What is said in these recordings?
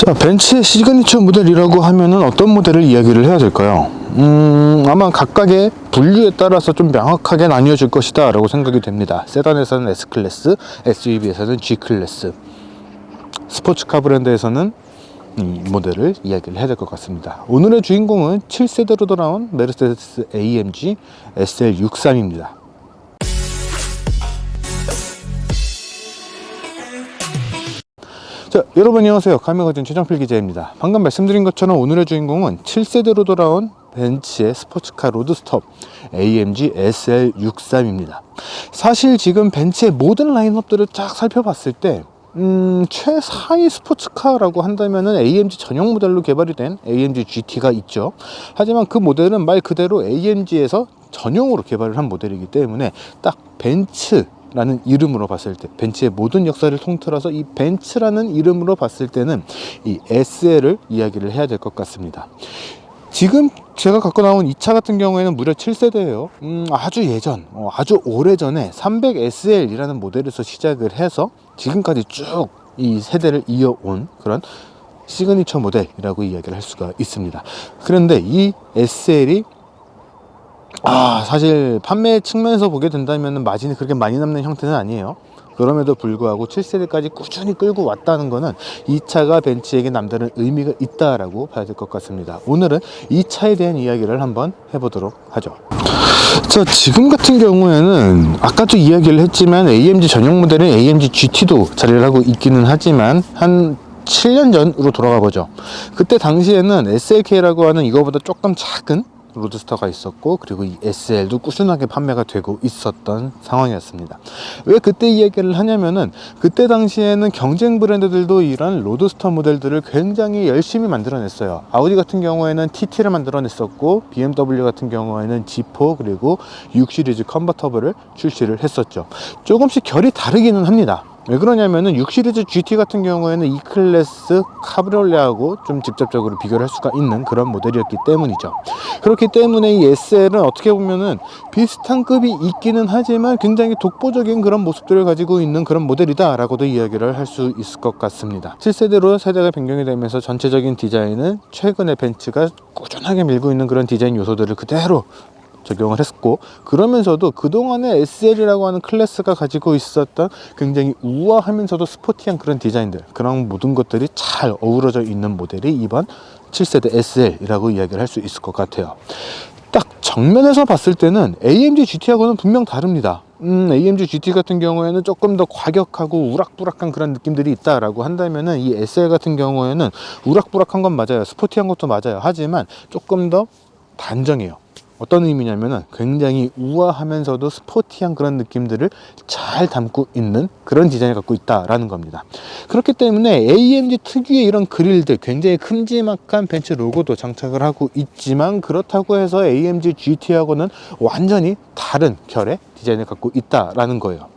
자, 벤츠의 시그니처 모델이라고 하면은 어떤 모델을 이야기를 해야 될까요? 아마 각각의 분류에 따라서 좀 명확하게 나뉘어질 것이다 라고 생각이 됩니다. 세단에서는 S클래스, SUV에서는 G클래스, 스포츠카 브랜드에서는 이 모델을 이야기를 해야 될 것 같습니다. 오늘의 주인공은 7세대로 돌아온 메르세데스 AMG SL63입니다. 자, 여러분 안녕하세요. 카메가진 최정필 기자입니다. 방금 말씀드린 것처럼 오늘의 주인공은 7세대로 돌아온 벤츠의 스포츠카 로드스터 AMG SL63입니다. 사실 지금 벤츠의 모든 라인업들을 쫙 살펴봤을 때 최상위 스포츠카라고 한다면은 AMG 전용 모델로 개발이 된 AMG GT가 있죠. 하지만 그 모델은 말 그대로 AMG에서 전용으로 개발을 한 모델이기 때문에 딱 벤츠라는 이름으로 봤을 때, 벤츠의 모든 역사를 통틀어서 이 벤츠라는 이름으로 봤을 때는 이 SL을 이야기를 해야 될 것 같습니다. 지금 제가 갖고 나온 이 차 같은 경우에는 무려 7세대예요. 아주 예전, 아주 오래전에 300SL이라는 모델에서 시작을 해서 지금까지 쭉 이 세대를 이어온 그런 시그니처 모델이라고 이야기를 할 수가 있습니다. 그런데 이 SL이 사실 판매 측면에서 보게 된다면 마진이 그렇게 많이 남는 형태는 아니에요. 그럼에도 불구하고 7세대까지 꾸준히 끌고 왔다는 것은 이 차가 벤츠에게 남다른 의미가 있다라고 봐야 될 것 같습니다. 오늘은 이 차에 대한 이야기를 한번 해보도록 하죠. 자, 지금 같은 경우에는 아까도 이야기를 했지만 AMG 전용 모델은 AMG GT도 자리를 하고 있기는 하지만 한 7년 전으로 돌아가 보죠. 그때 당시에는 SLK라고 하는 이거보다 조금 작은 로드스터가 있었고, 그리고 이 SL도 꾸준하게 판매가 되고 있었던 상황이었습니다. 왜 그때 이야기를 하냐면은 그때 당시에는 경쟁 브랜드들도 이런 로드스터 모델들을 굉장히 열심히 만들어냈어요. 아우디 같은 경우에는 TT를 만들어냈었고, BMW 같은 경우에는 G4 그리고 6 시리즈 컨버터블을 출시를 했었죠. 조금씩 결이 다르기는 합니다. 왜 그러냐면은 6 시리즈 GT 같은 경우에는 E클래스 카브리올레하고 좀 직접적으로 비교를 할 수가 있는 그런 모델이었기 때문이죠. 그렇기 때문에 이 SL은 어떻게 보면은 비슷한 급이 있기는 하지만 굉장히 독보적인 그런 모습들을 가지고 있는 그런 모델이다 라고도 이야기를 할 수 있을 것 같습니다. 7세대로 세대가 변경이 되면서 전체적인 디자인은 최근에 벤츠가 꾸준하게 밀고 있는 그런 디자인 요소들을 그대로 적용을 했고, 그러면서도 그동안의 SL이라고 하는 클래스가 가지고 있었던 굉장히 우아하면서도 스포티한 그런 디자인들, 그런 모든 것들이 잘 어우러져 있는 모델이 이번 7세대 SL이라고 이야기를 할 수 있을 것 같아요. 딱 정면에서 봤을 때는 AMG GT하고는 분명 다릅니다. AMG GT 같은 경우에는 조금 더 과격하고 우락부락한 그런 느낌들이 있다라고 한다면은 이 SL 같은 경우에는 우락부락한 건 맞아요. 스포티한 것도 맞아요. 하지만 조금 더 단정해요. 어떤 의미냐면은 굉장히 우아하면서도 스포티한 그런 느낌들을 잘 담고 있는 그런 디자인을 갖고 있다라는 겁니다. 그렇기 때문에 AMG 특유의 이런 그릴들, 굉장히 큼지막한 벤츠 로고도 장착을 하고 있지만, 그렇다고 해서 AMG GT하고는 완전히 다른 결의 디자인을 갖고 있다라는 거예요.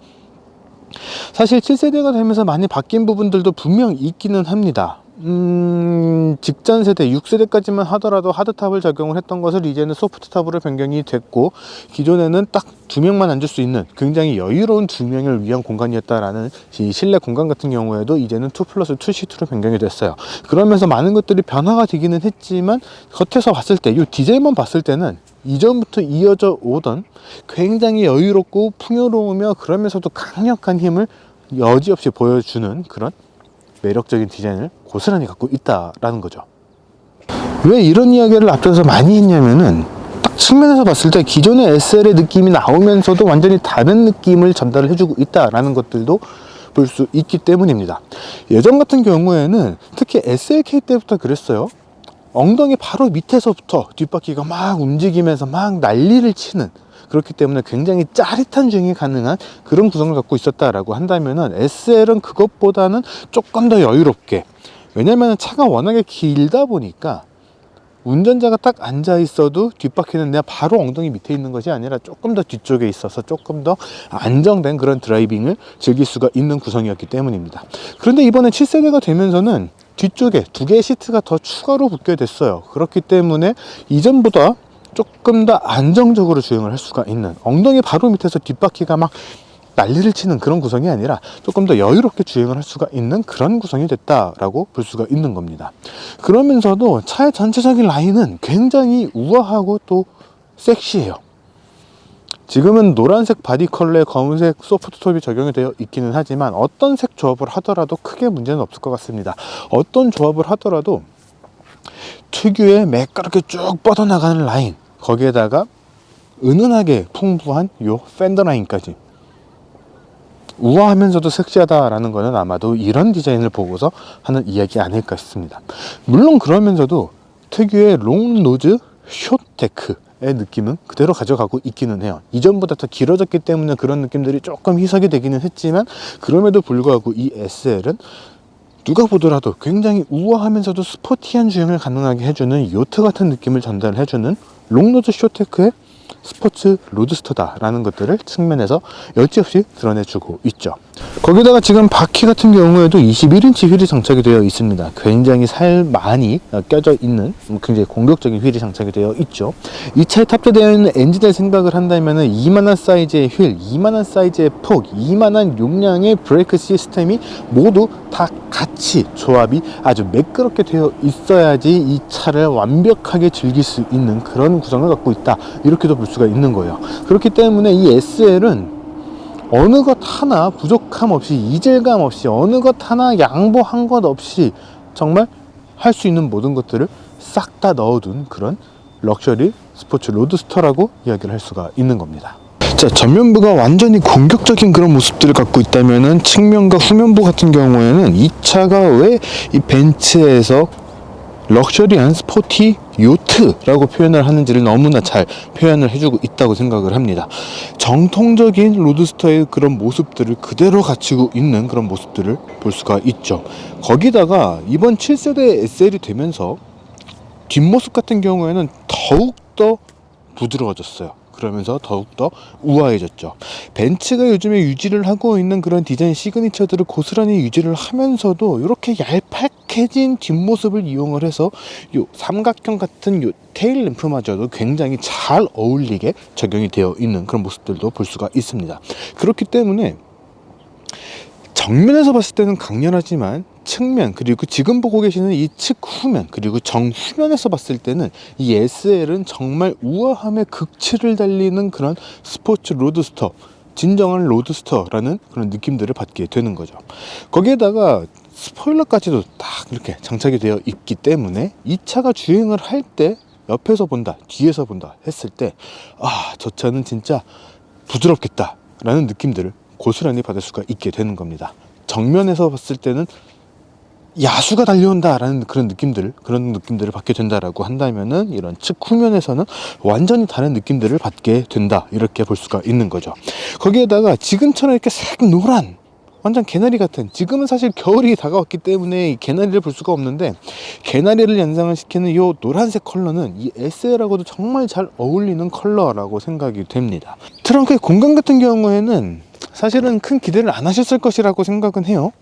사실 7세대가 되면서 많이 바뀐 부분들도 분명 있기는 합니다. 직전 세대 6세대까지만 하더라도 하드탑을 적용을 했던 것을 이제는 소프트탑으로 변경이 됐고, 기존에는 딱 2명만 앉을 수 있는 굉장히 여유로운 2명을 위한 공간이었다라는 이 실내 공간 같은 경우에도 이제는 2+2 시트로 변경이 됐어요. 그러면서 많은 것들이 변화가 되기는 했지만, 겉에서 봤을 때 이 디자인만 봤을 때는 이전부터 이어져 오던 굉장히 여유롭고 풍요로우며 그러면서도 강력한 힘을 여지없이 보여주는 그런 매력적인 디자인을 고스란히 갖고 있다라는 거죠. 왜 이런 이야기를 앞서서 많이 했냐면은 딱 측면에서 봤을 때 기존의 SL의 느낌이 나오면서도 완전히 다른 느낌을 전달을 해주고 있다라는 것들도 볼 수 있기 때문입니다. 예전 같은 경우에는 특히 SLK 때부터 그랬어요. 엉덩이 바로 밑에서부터 뒷바퀴가 막 움직이면서 막 난리를 치는, 그렇기 때문에 굉장히 짜릿한 주행이 가능한 그런 구성을 갖고 있었다라고 한다면은 SL은 그것보다는 조금 더 여유롭게, 왜냐면 차가 워낙에 길다 보니까 운전자가 딱 앉아 있어도 뒷바퀴는 내가 바로 엉덩이 밑에 있는 것이 아니라 조금 더 뒤쪽에 있어서 조금 더 안정된 그런 드라이빙을 즐길 수가 있는 구성이었기 때문입니다. 그런데 이번에 7세대가 되면서는 뒤쪽에 2개의 시트가 더 추가로 붙게 됐어요. 그렇기 때문에 이전보다 조금 더 안정적으로 주행을 할 수가 있는, 엉덩이 바로 밑에서 뒷바퀴가 막 난리를 치는 그런 구성이 아니라 조금 더 여유롭게 주행을 할 수가 있는 그런 구성이 됐다라고 볼 수가 있는 겁니다. 그러면서도 차의 전체적인 라인은 굉장히 우아하고 또 섹시해요. 지금은 노란색 바디 컬러에 검은색 소프트톱이 적용이 되어 있기는 하지만 어떤 색 조합을 하더라도 크게 문제는 없을 것 같습니다. 어떤 조합을 하더라도 특유의 매끄럽게 쭉 뻗어나가는 라인, 거기에다가 은은하게 풍부한 요 팬더 라인까지, 우아하면서도 섹시하다라는 거는 아마도 이런 디자인을 보고서 하는 이야기 아닐까 싶습니다. 물론 그러면서도 특유의 롱 노즈 숏테크의 느낌은 그대로 가져가고 있기는 해요. 이전보다 더 길어졌기 때문에 그런 느낌들이 조금 희석이 되기는 했지만, 그럼에도 불구하고 이 SL은 누가 보더라도 굉장히 우아하면서도 스포티한 주행을 가능하게 해주는 요트 같은 느낌을 전달해주는 롱노즈 숏테크의 스포츠 로드스터다라는 것들을 측면에서 여지없이 드러내주고 있죠. 거기다가 지금 바퀴 같은 경우에도 21인치 휠이 장착이 되어 있습니다. 굉장히 살 많이 껴져 있는 굉장히 공격적인 휠이 장착이 되어 있죠. 이 차에 탑재되어 있는 엔진을 생각을 한다면 이만한 사이즈의 휠, 이만한 사이즈의 폭, 이만한 용량의 브레이크 시스템이 모두 다 같이 조합이 아주 매끄럽게 되어 있어야지 이 차를 완벽하게 즐길 수 있는 그런 구성을 갖고 있다, 이렇게도 볼 수가 있는 거예요. 그렇기 때문에 이 SL은 어느 것 하나 부족함 없이, 이질감 없이, 어느 것 하나 양보한 것 없이 정말 할 수 있는 모든 것들을 싹 다 넣어둔 그런 럭셔리 스포츠 로드스터라고 이야기를 할 수가 있는 겁니다. 자, 전면부가 완전히 공격적인 그런 모습들을 갖고 있다면은 측면과 후면부 같은 경우에는 이 차가 왜 이 벤츠에서 럭셔리한 스포티 요트라고 표현을 하는지를 너무나 잘 표현을 해주고 있다고 생각을 합니다. 정통적인 로드스터의 그런 모습들을 그대로 갖추고 있는 그런 모습들을 볼 수가 있죠. 거기다가 이번 7세대 SL이 되면서 뒷모습 같은 경우에는 더욱더 부드러워졌어요. 그러면서 더욱더 우아해졌죠. 벤츠가 요즘에 유지를 하고 있는 그런 디자인 시그니처들을 고스란히 유지를 하면서도 이렇게 얄팍해진 뒷모습을 이용을 해서 요 삼각형 같은 요 테일 램프마저도 굉장히 잘 어울리게 적용이 되어 있는 그런 모습들도 볼 수가 있습니다. 그렇기 때문에 정면에서 봤을 때는 강렬하지만 측면, 그리고 지금 보고 계시는 이 측후면, 그리고 정후면에서 봤을 때는 이 SL은 정말 우아함의 극치를 달리는 그런 스포츠 로드스터, 진정한 로드스터라는 그런 느낌들을 받게 되는 거죠. 거기에다가 스포일러까지도 딱 이렇게 장착이 되어 있기 때문에 이 차가 주행을 할 때 옆에서 본다, 뒤에서 본다 했을 때 저 차는 진짜 부드럽겠다 라는 느낌들을 고스란히 받을 수가 있게 되는 겁니다. 정면에서 봤을 때는 야수가 달려온다라는 그런 느낌들을 받게 된다라고 한다면은, 이런 측후면에서는 완전히 다른 느낌들을 받게 된다, 이렇게 볼 수가 있는 거죠. 거기에다가 지금처럼 이렇게 색 노란, 완전 개나리 같은, 지금은 사실 겨울이 다가왔기 때문에 개나리를 볼 수가 없는데, 개나리를 연상을 시키는 이 노란색 컬러는 이 SL하고도 정말 잘 어울리는 컬러라고 생각이 됩니다. 트렁크의 공간 같은 경우에는 사실은 큰 기대를 안 하셨을 것이라고 생각은 해요.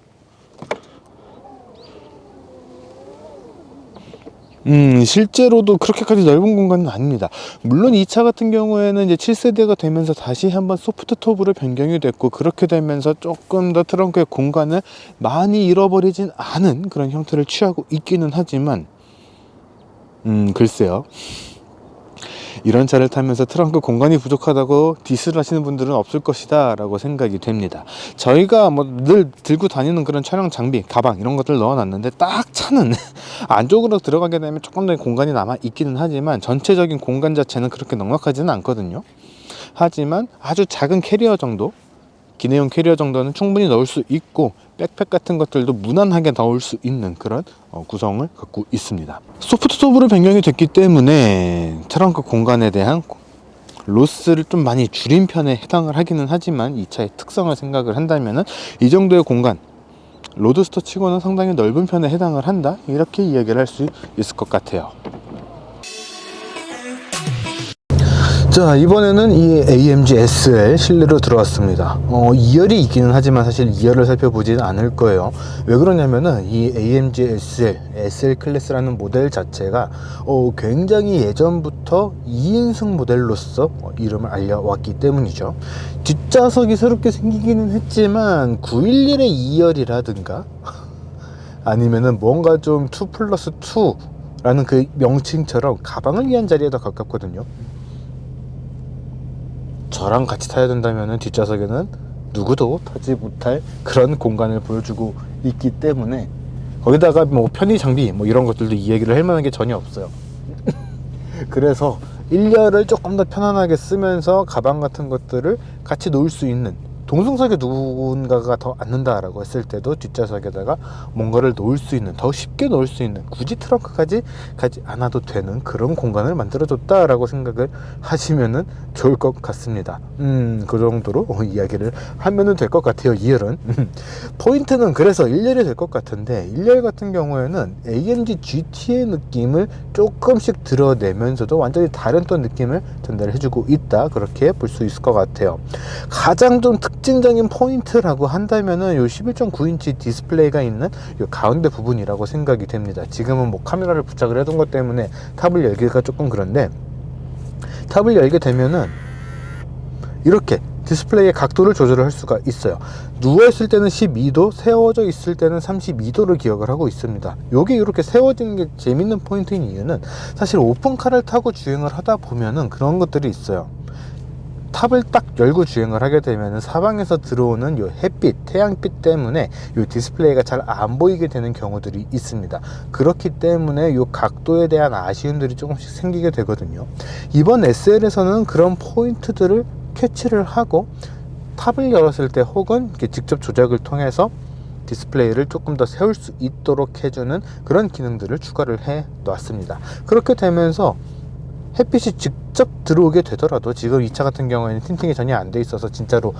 실제로도 그렇게까지 넓은 공간은 아닙니다. 물론 이 차 같은 경우에는 이제 7세대가 되면서 다시 한번 소프트 톱으로 변경이 됐고, 그렇게 되면서 조금 더 트렁크의 공간을 많이 잃어버리진 않은 그런 형태를 취하고 있기는 하지만, 글쎄요. 이런 차를 타면서 트렁크 공간이 부족하다고 디스를 하시는 분들은 없을 것이다 라고 생각이 됩니다. 저희가 뭐 늘 들고 다니는 그런 촬영 장비, 가방 이런 것들 넣어놨는데, 딱 차는 안쪽으로 들어가게 되면 조금 더 공간이 남아 있기는 하지만 전체적인 공간 자체는 그렇게 넉넉하지는 않거든요. 하지만 아주 작은 캐리어 정도, 기내용 캐리어 정도는 충분히 넣을 수 있고, 백팩 같은 것들도 무난하게 넣을 수 있는 그런 구성을 갖고 있습니다. 소프트톱으로 변경이 됐기 때문에 트렁크 공간에 대한 로스를 좀 많이 줄인 편에 해당을 하기는 하지만, 이 차의 특성을 생각을 한다면 이 정도의 공간, 로드스터 치고는 상당히 넓은 편에 해당을 한다, 이렇게 이야기를 할 수 있을 것 같아요. 자, 이번에는 이 AMG SL 실내로 들어왔습니다. 2열이 있기는 하지만 사실 2열을 살펴보지는 않을 거예요. 왜 그러냐면은 이 AMG SL 클래스라는 모델 자체가 굉장히 예전부터 2인승 모델로서 이름을 알려왔기 때문이죠. 뒷좌석이 새롭게 생기기는 했지만 911의 2열이라든가 아니면은 뭔가 좀 2+2라는 그 명칭처럼 가방을 위한 자리에 더 가깝거든요. 저랑 같이 타야 된다면 뒷좌석에는 누구도 타지 못할 그런 공간을 보여주고 있기 때문에, 거기다가 뭐 편의 장비 뭐 이런 것들도 이 얘기를 할 만한 게 전혀 없어요. 그래서 1열을 조금 더 편안하게 쓰면서 가방 같은 것들을 같이 놓을 수 있는, 동승석에 누군가가 더 앉는다라고 했을 때도 뒷좌석에다가 뭔가를 놓을 수 있는, 더 쉽게 놓을 수 있는, 굳이 트렁크까지 가지 않아도 되는 그런 공간을 만들어줬다라고 생각을 하시면은 좋을 것 같습니다. 그 정도로 이야기를 하면은 될 것 같아요. 2열은 포인트는 그래서 1열이 될 것 같은데, 1열 같은 경우에는 AMG GT의 느낌을 조금씩 드러내면서도 완전히 다른 또 느낌을 전달해주고 있다, 그렇게 볼 수 있을 것 같아요. 가장 좀 특징적인 포인트라고 한다면은 요 11.9인치 디스플레이가 있는 요 가운데 부분이라고 생각이 됩니다. 지금은 뭐 카메라를 부착을 해둔 것 때문에 탑을 열기가 조금 그런데, 탑을 열게 되면은 이렇게 디스플레이의 각도를 조절을 할 수가 있어요. 누워있을 때는 12도, 세워져 있을 때는 32도를 기억을 하고 있습니다. 요게 이렇게 세워지는 게 재밌는 포인트인 이유는, 사실 오픈카를 타고 주행을 하다 보면은 그런 것들이 있어요. 탑을 딱 열고 주행을 하게 되면 사방에서 들어오는 요 햇빛, 태양빛 때문에 요 디스플레이가 잘 안 보이게 되는 경우들이 있습니다. 그렇기 때문에 요 각도에 대한 아쉬움들이 조금씩 생기게 되거든요. 이번 SL에서는 그런 포인트들을 캐치를 하고 탑을 열었을 때 혹은 이렇게 직접 조작을 통해서 디스플레이를 조금 더 세울 수 있도록 해주는 그런 기능들을 추가를 해 놨습니다. 그렇게 되면서 햇빛이 직접 들어오게 되더라도, 지금 이 차 같은 경우에는 틴팅이 전혀 안 돼 있어서 진짜로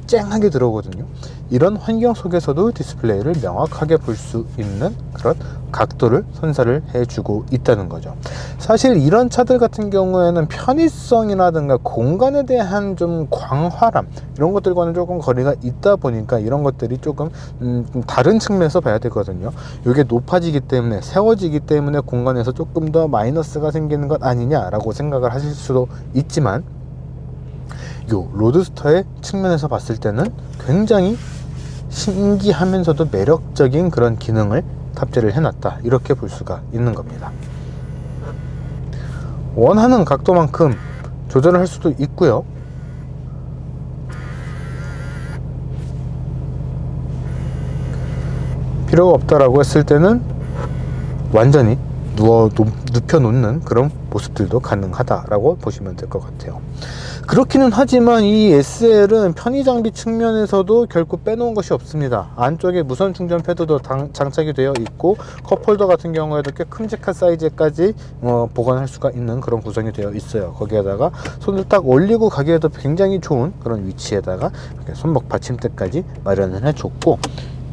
쨍하게 들어오거든요. 이런 환경 속에서도 디스플레이를 명확하게 볼 수 있는 그런 각도를 선사를 해주고 있다는 거죠. 사실 이런 차들 같은 경우에는 편의성이라든가 공간에 대한 좀 광활함, 이런 것들과는 조금 거리가 있다 보니까 이런 것들이 조금 다른 측면에서 봐야 되거든요. 이게 높아지기 때문에, 세워지기 때문에 공간에서 조금 더 마이너스가 생기는 것 아니냐라고 생각을 하실 수도 있지만, 요 로드스터의 측면에서 봤을 때는 굉장히 신기하면서도 매력적인 그런 기능을 탑재를 해놨다, 이렇게 볼 수가 있는 겁니다. 원하는 각도만큼 조절을 할 수도 있고요. 필요가 없다라고 했을 때는 완전히 눕혀 놓는 그런 모습들도 가능하다라고 보시면 될 것 같아요. 그렇기는 하지만 이 SL은 편의 장비 측면에서도 결코 빼놓은 것이 없습니다. 안쪽에 무선 충전 패드도 장착이 되어 있고, 컵홀더 같은 경우에도 꽤 큼직한 사이즈까지 보관할 수가 있는 그런 구성이 되어 있어요. 거기에다가 손을 딱 올리고 가기에도 굉장히 좋은 그런 위치에다가 이렇게 손목 받침대까지 마련을 해줬고,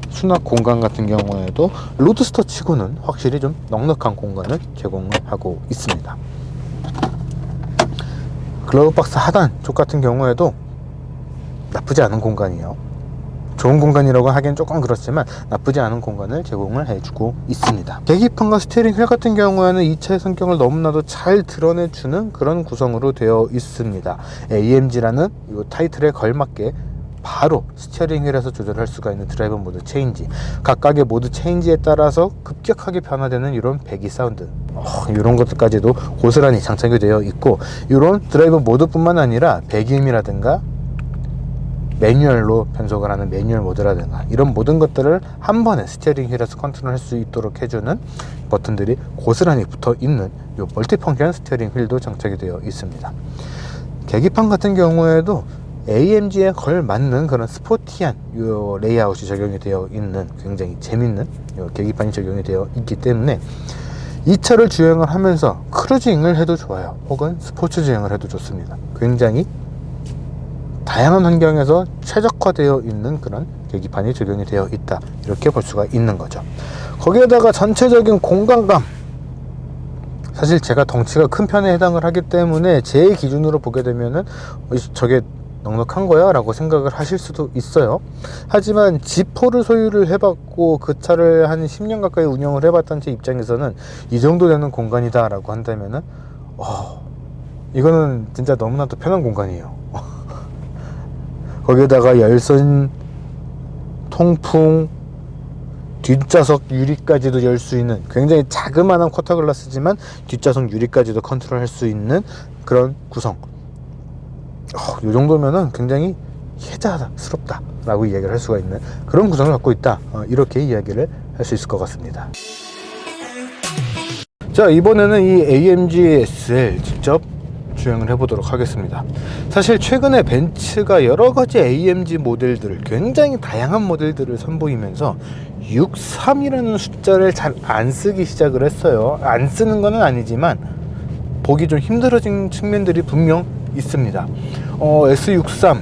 수납 공간 같은 경우에도 로드스터 치고는 확실히 좀 넉넉한 공간을 제공을 하고 있습니다. 글러브박스 하단 쪽 같은 경우에도 나쁘지 않은 공간이에요. 좋은 공간이라고 하기엔 조금 그렇지만 나쁘지 않은 공간을 제공을 해주고 있습니다. 계기판과 스티어링 휠 같은 경우에는 이 차의 성격을 너무나도 잘 드러내주는 그런 구성으로 되어 있습니다. AMG라는 이 타이틀에 걸맞게 바로 스티어링 휠에서 조절할 수가 있는 드라이브 모드 체인지, 각각의 모드 체인지에 따라서 급격하게 변화되는 이런 배기 사운드, 이런 것들까지도 고스란히 장착이 되어 있고, 이런 드라이브 모드뿐만 아니라 배기음이라든가 매뉴얼로 변속을 하는 매뉴얼 모드라든가 이런 모든 것들을 한 번에 스티어링 휠에서 컨트롤할 수 있도록 해주는 버튼들이 고스란히 붙어 있는 이 멀티펑션 스티어링 휠도 장착이 되어 있습니다. 계기판 같은 경우에도 AMG에 걸맞는 그런 스포티한 요 레이아웃이 적용이 되어 있는 굉장히 재밌는 요 계기판이 적용이 되어 있기 때문에 이 차를 주행을 하면서 크루징을 해도 좋아요, 혹은 스포츠 주행을 해도 좋습니다. 굉장히 다양한 환경에서 최적화되어 있는 그런 계기판이 적용이 되어 있다, 이렇게 볼 수가 있는 거죠. 거기에다가 전체적인 공간감, 사실 제가 덩치가 큰 편에 해당을 하기 때문에 제 기준으로 보게 되면은 저게 넉넉한 거야 라고 생각을 하실 수도 있어요. 하지만 G4를 소유를 해봤고 그 차를 한 10년 가까이 운영을 해봤던 제 입장에서는 이 정도 되는 공간이다 라고 한다면은 이거는 진짜 너무나도 편한 공간이에요. 거기에다가 열선, 통풍, 뒷좌석 유리까지도 열 수 있는, 굉장히 자그마한 쿼터글라스지만 뒷좌석 유리까지도 컨트롤할 수 있는 그런 구성. 이 정도면은 굉장히 혜자스럽다 라고 이야기를 할 수가 있는 그런 구성을 갖고 있다, 이렇게 이야기를 할 수 있을 것 같습니다. 자, 이번에는 이 AMG SL 직접 주행을 해보도록 하겠습니다. 사실 최근에 벤츠가 여러가지 AMG 모델들을, 굉장히 다양한 모델들을 선보이면서 63이라는 숫자를 잘 안 쓰기 시작을 했어요. 안 쓰는 건 아니지만 보기 좀 힘들어진 측면들이 분명 있습니다. S63,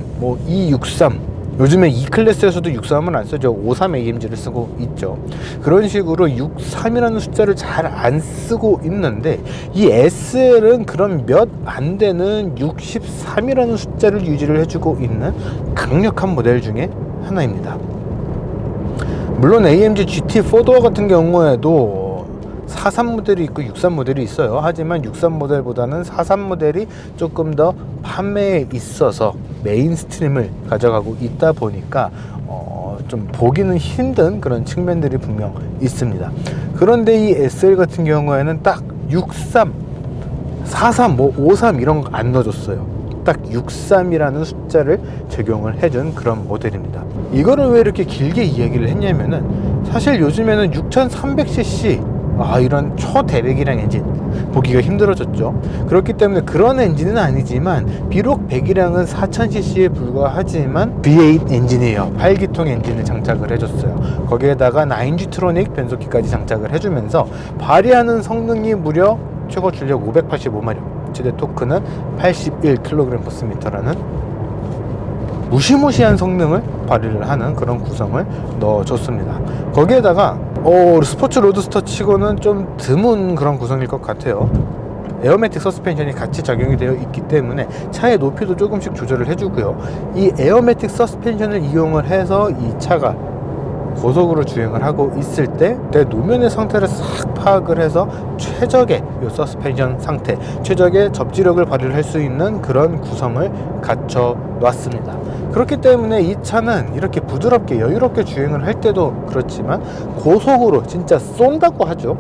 E63, 요즘에 E클래스에서도 63을 안 쓰죠. 53 AMG를 쓰고 있죠. 그런 식으로 63이라는 숫자를 잘 안 쓰고 있는데, 이 SL은 그런 몇 안 되는 63이라는 숫자를 유지를 해주고 있는 강력한 모델 중에 하나입니다. 물론 AMG GT 4도어 같은 경우에도 43 모델이 있고 63 모델이 있어요. 하지만 63 모델보다는 43 모델이 조금 더 판매에 있어서 메인스트림을 가져가고 있다 보니까 좀 보기는 힘든 그런 측면들이 분명 있습니다. 그런데 이 SL 같은 경우에는 딱 63, 43, 53 이런 거 안 넣어줬어요. 딱 63이라는 숫자를 적용을 해준 그런 모델입니다. 이거를 왜 이렇게 길게 이야기를 했냐면은, 사실 요즘에는 6300cc 이런 초대배기량 엔진 보기가 힘들어졌죠. 그렇기 때문에 그런 엔진은 아니지만, 비록 배기량은 4000cc에 불과하지만 V8 엔진이에요. 8기통 엔진을 장착을 해줬어요. 거기에다가 9G 트로닉 변속기까지 장착을 해주면서 발휘하는 성능이 무려 최고 출력 585마력, 최대 토크는 81kgm/m라는 무시무시한 성능을 발휘를 하는 그런 구성을 넣어줬습니다. 거기에다가 스포츠 로드스터 치고는 좀 드문 그런 구성일 것 같아요. 에어매틱 서스펜션이 같이 적용이 되어 있기 때문에 차의 높이도 조금씩 조절을 해주고요. 이 에어매틱 서스펜션을 이용을 해서 이 차가 고속으로 주행을 하고 있을 때 내 노면의 상태를 싹 파악을 해서 최적의 이 서스펜션 상태, 최적의 접지력을 발휘를 할 수 있는 그런 구성을 갖춰 놨습니다. 그렇기 때문에 이 차는 이렇게 부드럽게 여유롭게 주행을 할 때도 그렇지만, 고속으로 진짜 쏜다고 하죠.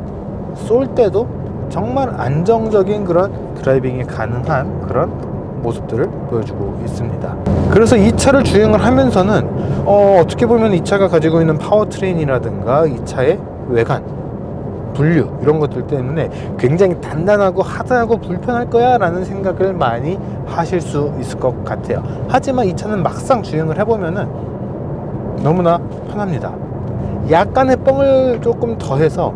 쏠 때도 정말 안정적인 그런 드라이빙이 가능한 그런 모습들을 보여주고 있습니다. 그래서 이 차를 주행을 하면서는 어떻게 보면 이 차가 가지고 있는 파워트레인이라든가 이 차의 외관, 분류 이런 것들 때문에 굉장히 단단하고 하드하고 불편할 거야 라는 생각을 많이 하실 수 있을 것 같아요. 하지만 이 차는 막상 주행을 해보면은 너무나 편합니다. 약간의 뻥을 조금 더해서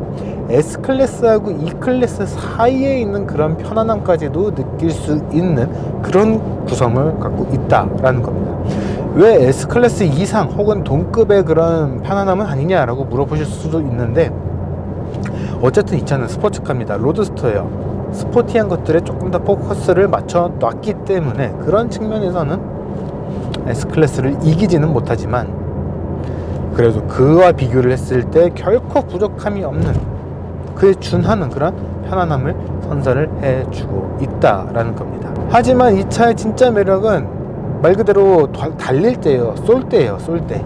S클래스하고 E클래스 사이에 있는 그런 편안함까지도 느낄 수 있는 그런 구성을 갖고 있다라는 겁니다. 왜 S클래스 이상 혹은 동급의 그런 편안함은 아니냐라고 물어보실 수도 있는데, 어쨌든 이 차는 스포츠카입니다. 로드스터예요. 스포티한 것들에 조금 더 포커스를 맞춰 놨기 때문에 그런 측면에서는 S클래스를 이기지는 못하지만, 그래도 그와 비교를 했을 때 결코 부족함이 없는, 그에 준하는 그런 편안함을 선사를 해주고 있다라는 겁니다. 하지만 이 차의 진짜 매력은 말 그대로 달릴 때예요. 쏠 때예요. 쏠 때.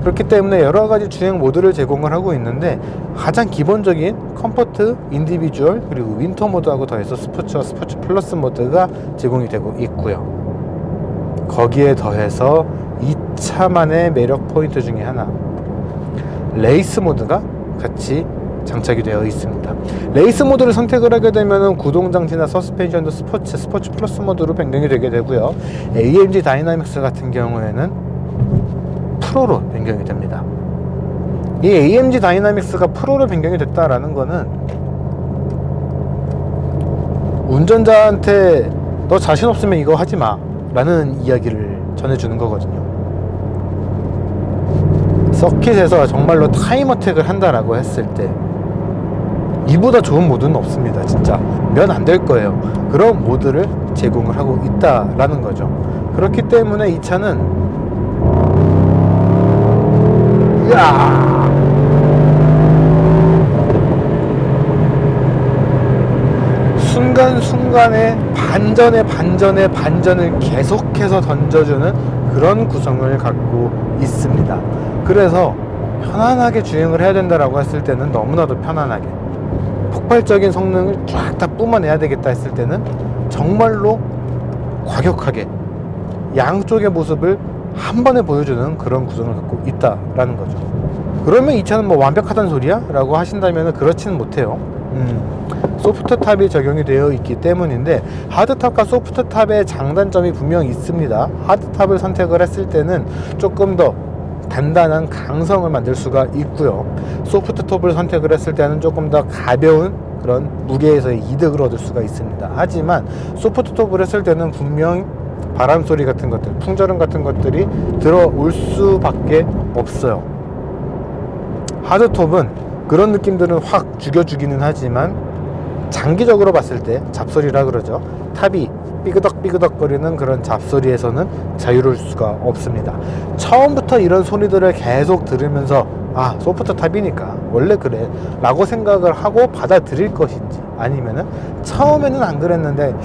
그렇기 때문에 여러가지 주행 모드를 제공을 하고 있는데, 가장 기본적인 컴포트, 인디비주얼, 그리고 윈터 모드하고 더해서 스포츠와 스포츠 플러스 모드가 제공이 되고 있고요. 거기에 더해서 이 차만의 매력 포인트 중에 하나, 레이스 모드가 같이 장착이 되어 있습니다. 레이스 모드를 선택을 하게 되면 구동장치나 서스펜션도 스포츠 플러스 모드로 변경이 되게 되고요. AMG 다이나믹스 같은 경우에는 프로로 변경이 됩니다. 이 AMG 다이나믹스가 프로로 변경이 됐다라는 거는 운전자한테 너 자신 없으면 이거 하지 마 라는 이야기를 전해주는 거거든요. 서킷에서 정말로 타임 어택을 한다라고 했을 때 이보다 좋은 모드는 없습니다. 진짜 면 안 될 거예요. 그런 모드를 제공을 하고 있다라는 거죠. 그렇기 때문에 이 차는 으아! 순간순간에 반전을 계속해서 던져주는 그런 구성을 갖고 있습니다. 그래서 편안하게 주행을 해야 된다라고 했을 때는 너무나도 편안하게, 폭발적인 성능을 쫙 다 뿜어내야 되겠다 했을 때는 정말로 과격하게 양쪽의 모습을 한 번에 보여주는 그런 구성을 갖고 있다라는 거죠. 그러면 이 차는 뭐 완벽하단 소리야? 라고 하신다면 그렇지는 못해요. 소프트탑이 적용이 되어 있기 때문인데, 하드탑과 소프트탑의 장단점이 분명히 있습니다. 하드탑을 선택을 했을 때는 조금 더 단단한 강성을 만들 수가 있고요, 소프트탑을 선택을 했을 때는 조금 더 가벼운 그런 무게에서의 이득을 얻을 수가 있습니다. 하지만 소프트탑을 했을 때는 분명 바람소리 같은 것들, 풍절음 같은 것들이 들어올 수밖에 없어요. 하드톱은 그런 느낌들은 확 죽여주기는 하지만 장기적으로 봤을 때 잡소리라 그러죠. 탑이 삐그덕삐그덕 거리는 그런 잡소리에서는 자유로울 수가 없습니다. 처음부터 이런 소리들을 계속 들으면서 아, 소프트 탑이니까 원래 그래 라고 생각을 하고 받아들일 것인지, 아니면은 처음에는 안 그랬는데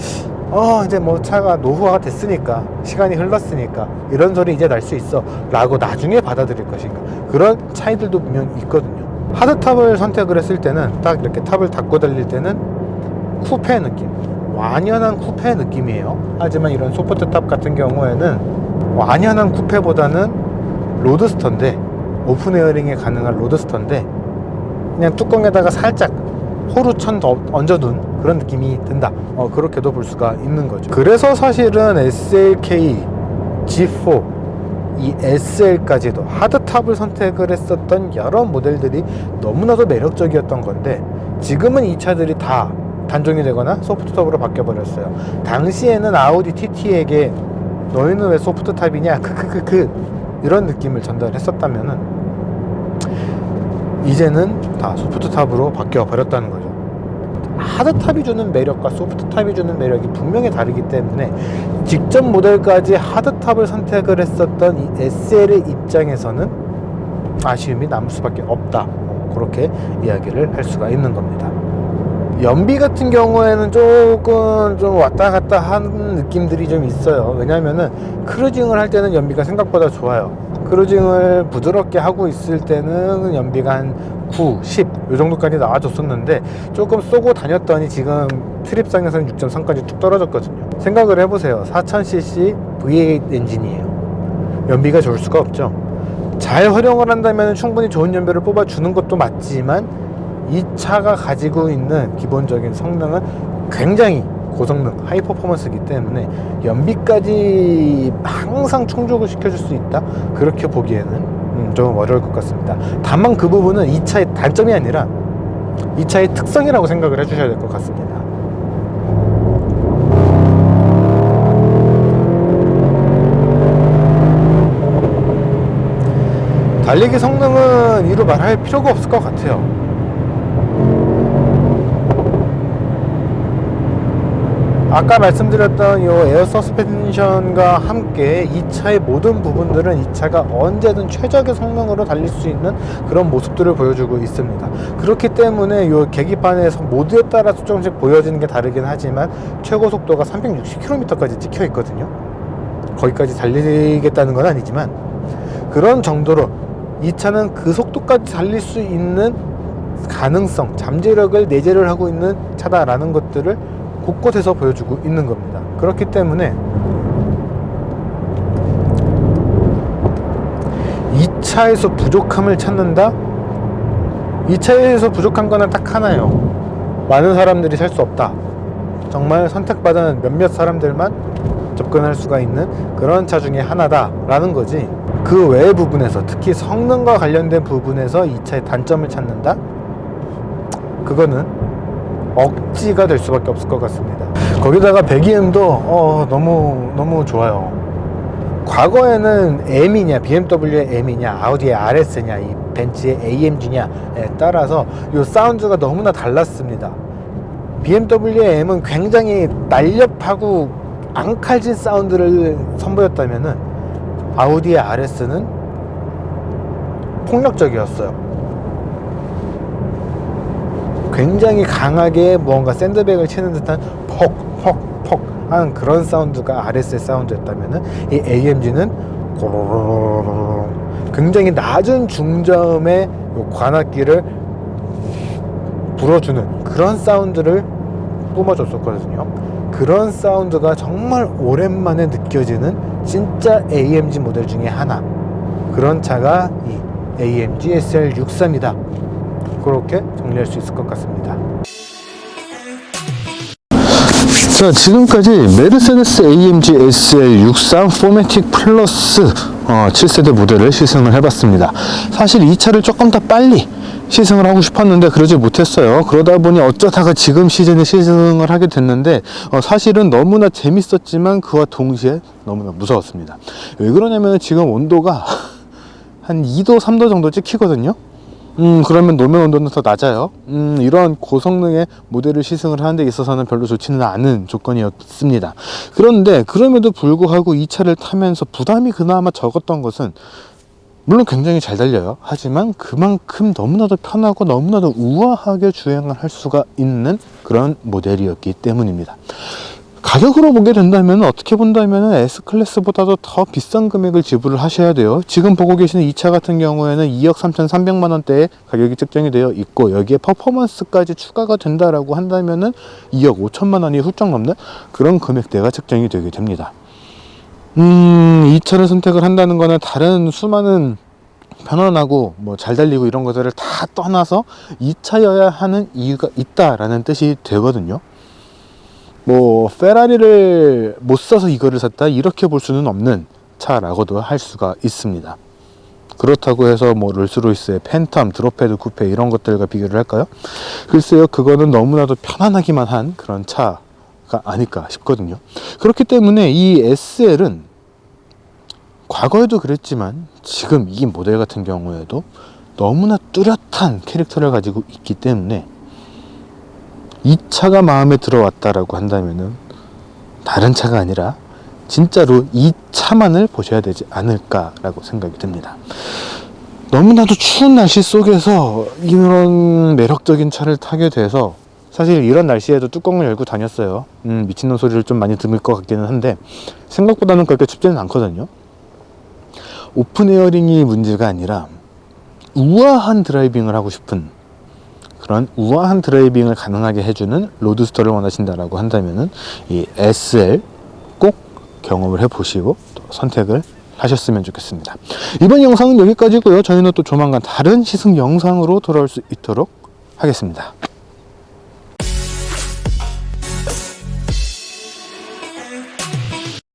이제 뭐 차가 노후화가 됐으니까, 시간이 흘렀으니까 이런 소리 이제 날 수 있어 라고 나중에 받아들일 것인가, 그런 차이들도 분명히 있거든요. 하드탑을 선택을 했을 때는 딱 이렇게 탑을 닫고 달릴 때는 쿠페 느낌, 완연한 쿠페 느낌이에요. 하지만 이런 소프트탑 같은 경우에는 완연한 쿠페보다는 로드스터인데, 오픈 에어링이 가능한 로드스터인데 그냥 뚜껑에다가 살짝 호루천 더 얹어둔 그런 느낌이 든다, 그렇게도 볼 수가 있는 거죠. 그래서 사실은 SLK, G4, 이 SL까지도 하드탑을 선택을 했었던 여러 모델들이 너무나도 매력적이었던 건데, 지금은 이 차들이 다 단종이 되거나 소프트탑으로 바뀌어 버렸어요. 당시에는 아우디 TT에게 너희는 왜 소프트탑이냐 이런 느낌을 전달했었다면은 이제는 다 소프트탑으로 바뀌어 버렸다는 거죠. 하드탑이 주는 매력과 소프트탑이 주는 매력이 분명히 다르기 때문에 직전 모델까지 하드탑을 선택을 했었던 이 SL의 입장에서는 아쉬움이 남을 수밖에 없다, 그렇게 이야기를 할 수가 있는 겁니다. 연비 같은 경우에는 조금 좀 왔다 갔다 하는 느낌들이 좀 있어요. 왜냐면은 크루징을 할 때는 연비가 생각보다 좋아요. 크루징을 부드럽게 하고 있을 때는 연비가 한 9, 10 이 정도까지 나와줬었는데, 조금 쏘고 다녔더니 지금 트립상에서는 6.3까지 뚝 떨어졌거든요. 생각을 해보세요. 4000cc V8 엔진이에요. 연비가 좋을 수가 없죠. 잘 활용을 한다면 충분히 좋은 연비를 뽑아주는 것도 맞지만, 이 차가 가지고 있는 기본적인 성능은 굉장히 고성능, 하이 퍼포먼스이기 때문에 연비까지 항상 충족을 시켜줄 수 있다, 그렇게 보기에는 좀 어려울 것 같습니다. 다만 그 부분은 이 차의 단점이 아니라 이 차의 특성이라고 생각을 해주셔야 될 것 같습니다. 달리기 성능은 이루 말할 필요가 없을 것 같아요. 아까 말씀드렸던 이 에어 서스펜션과 함께 이 차의 모든 부분들은 이 차가 언제든 최적의 성능으로 달릴 수 있는 그런 모습들을 보여주고 있습니다. 그렇기 때문에 이 계기판에서 모드에 따라서 조금씩 보여지는 게 다르긴 하지만 최고 속도가 360km까지 찍혀 있거든요. 거기까지 달리겠다는 건 아니지만 그런 정도로 이 차는 그 속도까지 달릴 수 있는 가능성, 잠재력을 내재를 하고 있는 차다라는 것들을 곳곳에서 보여주고 있는 겁니다. 그렇기 때문에 이 차에서 부족함을 찾는다? 이 차에서 부족한 거는 딱 하나예요. 많은 사람들이 살 수 없다. 정말 선택받은 몇몇 사람들만 접근할 수가 있는 그런 차 중에 하나다 라는 거지, 그 외의 부분에서, 특히 성능과 관련된 부분에서 이 차의 단점을 찾는다? 그거는 억지가 될 수밖에 없을 것 같습니다. 거기다가 배기음도 너무 좋아요. 과거에는 M이냐 BMW의 M이냐 아우디의 RS냐 이 벤츠의 AMG냐에 따라서 이 사운드가 너무나 달랐습니다. BMW의 M은 굉장히 날렵하고 앙칼진 사운드를 선보였다면은 아우디의 RS는 폭력적이었어요. 굉장히 강하게 뭔가 샌드백을 치는 듯한 퍽퍽퍽 하는 그런 사운드가 RS의 사운드였다면은 이 AMG는 굉장히 낮은 중저음의 관악기를 불어주는 그런 사운드를 뿜어줬었거든요. 그런 사운드가 정말 오랜만에 느껴지는 진짜 AMG 모델 중에 하나, 그런 차가 이 AMG SL63이다. 그렇게 정리할 수 있을 것 같습니다. 자, 지금까지 메르세데스 AMG SL63 포매틱 플러스 7세대 모델을 시승을 해봤습니다. 사실 이 차를 조금 더 빨리 시승을 하고 싶었는데 그러지 못했어요. 그러다 보니 어쩌다가 지금 시즌에 시승을 하게 됐는데 사실은 너무나 재밌었지만 그와 동시에 너무나 무서웠습니다. 왜 그러냐면 지금 온도가 한 2도 3도 정도 찍히거든요. 그러면 노면 온도는 더 낮아요. 이런 고성능의 모델을 시승을 하는 데 있어서는 별로 좋지는 않은 조건이었습니다. 그런데 그럼에도 불구하고 이 차를 타면서 부담이 그나마 적었던 것은, 물론 굉장히 잘 달려요. 하지만 그만큼 너무나도 편하고 너무나도 우아하게 주행을 할 수가 있는 그런 모델이었기 때문입니다. 가격으로 보게 된다면, 어떻게 본다면 S클래스보다도 더 비싼 금액을 지불을 하셔야 돼요. 지금 보고 계시는 이 차 같은 경우에는 2억 3,300만 원대의 가격이 측정이 되어 있고, 여기에 퍼포먼스까지 추가가 된다라고 한다면은 2억 5천만 원이 훌쩍 넘는 그런 금액대가 측정이 되게 됩니다. 이 차를 선택을 한다는 거는 다른 수많은 편안하고 뭐 잘 달리고 이런 것들을 다 떠나서 이 차여야 하는 이유가 있다라는 뜻이 되거든요. 뭐 페라리를 못 사서 이거를 샀다, 이렇게 볼 수는 없는 차라고도 할 수가 있습니다. 그렇다고 해서 뭐 롤스로이스의 팬텀, 드롭헤드 쿠페 이런 것들과 비교를 할까요? 글쎄요, 그거는 너무나도 편안하기만 한 그런 차가 아닐까 싶거든요. 그렇기 때문에 이 SL은 과거에도 그랬지만 지금 이 모델 같은 경우에도 너무나 뚜렷한 캐릭터를 가지고 있기 때문에 이 차가 마음에 들어왔다라고 한다면은 다른 차가 아니라 진짜로 이 차만을 보셔야 되지 않을까라고 생각이 듭니다. 너무나도 추운 날씨 속에서 이런 매력적인 차를 타게 돼서, 사실 이런 날씨에도 뚜껑을 열고 다녔어요. 미친놈 소리를 좀 많이 들을 것 같기는 한데 생각보다는 그렇게 춥지는 않거든요. 오픈 에어링이 문제가 아니라 우아한 드라이빙을 하고 싶은, 그런 우아한 드라이빙을 가능하게 해주는 로드스터를 원하신다라고 한다면은 이 SL 꼭 경험을 해보시고 또 선택을 하셨으면 좋겠습니다. 이번 영상은 여기까지고요. 저희는 또 조만간 다른 시승 영상으로 돌아올 수 있도록 하겠습니다.